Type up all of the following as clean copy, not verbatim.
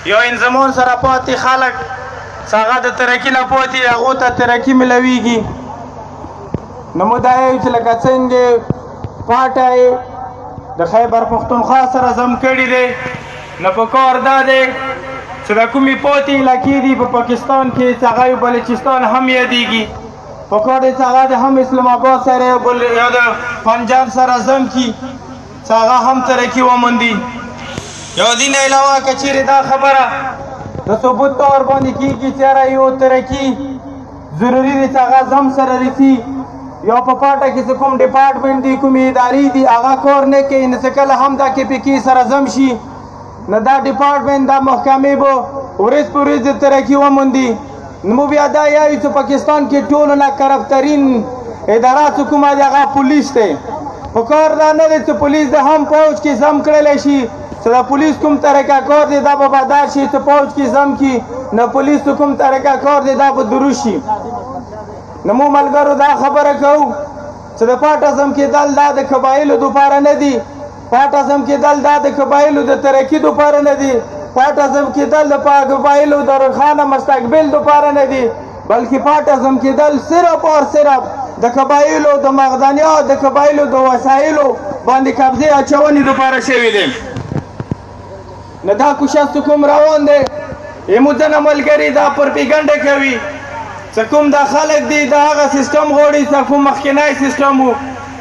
یو انضمون سره پاتې خلک هغه د ترقي نه پاتې هغو ته ترقي ملویږي. نو موږ دا یو چې لکه څنګه پاټی د خیبر پښتونخوا سره ضم کړي دی، نو پکار دا دی چې د کومې پاتې علاقې دي په پاکستان کې چې هغه بلوچستان هم یادېږي، پکار دی چې هغه د هم اسلام آباد سره یا د پنجاب سره ضم کړي چې هغه هم ترقي وموندي. یو دین علاوه که چیرې دا خبره د ثبوت طور باندې کېږي چې یاره یو ترقي ضروري دی چې هغه ضم سره رسي، یا په پاټه کې چې کوم ډپارټمنټ دي کومې ادارې دي هغه کار نه کوي، نو چې کله هم دا KPK سره ضم شي نو دا ډپارټمنټ دا محکمې به ورځ په ورځ ترقي وموندي. نو موږ بیا دا یایو چې پاکستان کې ټولو نه کرپترین ادارات کومه دی هغه پولیس دی. په کار دا نه دی چې پولیس د هم پوج کې ضم کړلی شي چې د پولیس کوم طریقه کار دی دا به بدل شي چې پوج کې ضم کړي، نه پولیس کوم طریقه کار دی دا به دروست شي. نو موږ ملګرو دا خبره کوو چې د پاټه ضم کېدل دا د قبایلو دپاره نه دي، پاټه ضم کېدل دا د قبایلو د ترقي دپاره نه دي، پاټه ضم کېدل د قبایلو د روښانه مستقبل دپاره نه دي، بلکې پاټه ضم کېدل صرف او صرف د قبایلو د مغدنیات د قبایلو د وسایلو باندې قبضې اچونې دپاره شوي دي. نو دا کوشش کوم روان دی، زموږ ځینې ملګري دا پروپیګنډه کوي چې کوم دا خلک دي دا هغه سیستم غواړي چې کوم مخکینی سیستم و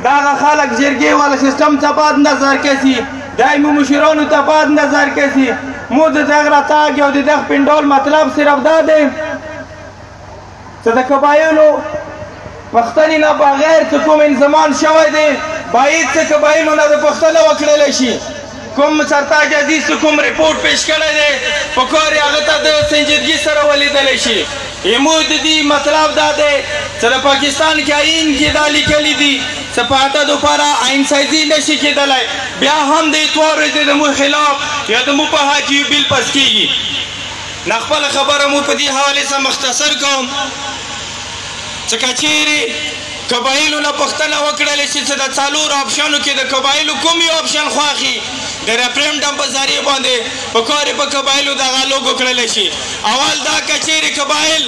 دا هغه خلک جرګې والا سیستم ته باید نظر کسي، دایمي مشرانو ته باید نظر کسي. موږ د دغه راتګ او د دغه پنډال مطلب صرف دا دی چې د قبایلو پښتنې نه بغیر چې کوم انضمان شوی دی باید چې قبایلو نه د پښتنه وکړلی شي. کوم سرتاج عزیز کوم رپورټ پیش کړی دی پکار یې هغه ته د سنجیدګي سره ولیدلی شي. زموږ د دې مطلب دا دی چې د پاکستان کې آئین کې دا لیکلي دي چې په هغه دپاره آئین سازي نشي کېدلی، بیا هم د اتوار ورځې د مو خلاف یا د مو په حق یو بیل پس کېږي. نه خپله خبره مو په دې حوالې سره مختصر کوم چې که چیرې قبایلو نه پوښتنه وکړلی شي چې د څلورو آپشنو کې د قبایلو کوم یو آپشن خوښي د ریفرنډم په ذریعې باندې په کار یې په قبایلو دغه لوګو کړلی شي. اول دا که چیرې قبایل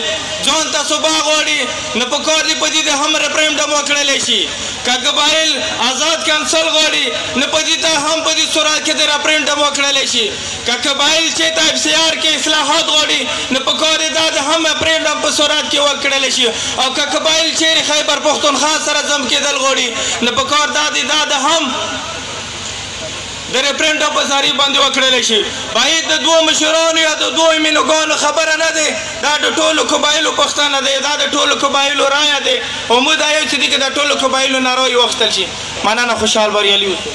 ځان ته صوبه غواړي نو په کار دی په دې د هم ریفرنډم وکړلی شي، که قبایل آزاد کونسل غواړي نو په دې ته هم په دې صورت کې د ریفرنډم وکړلی شي، که قبایل چې ته FCR کې اصلاحات غواړي نو په کار یې دا د هم ریفرنډم په صورت کې وکړلی شي، او که قبایل چیرې خیبر پښتونخوا سره ضم کېدل غواړي نو په کار دا دی دا د هم د ریفرنډم په ذریعې باندې وکړلی شي. باید د دوو مشرانو یا د دوو مینوګانو خبره نه دی، دا د ټولو قبایلو پوښتنه دی، دا د ټولو قبایلو رایه دی او موږ دا یو چې دی که د ټولو قبایلو نه رایې واخیستل شي. مننه، خوشحال بریالي اوسئ.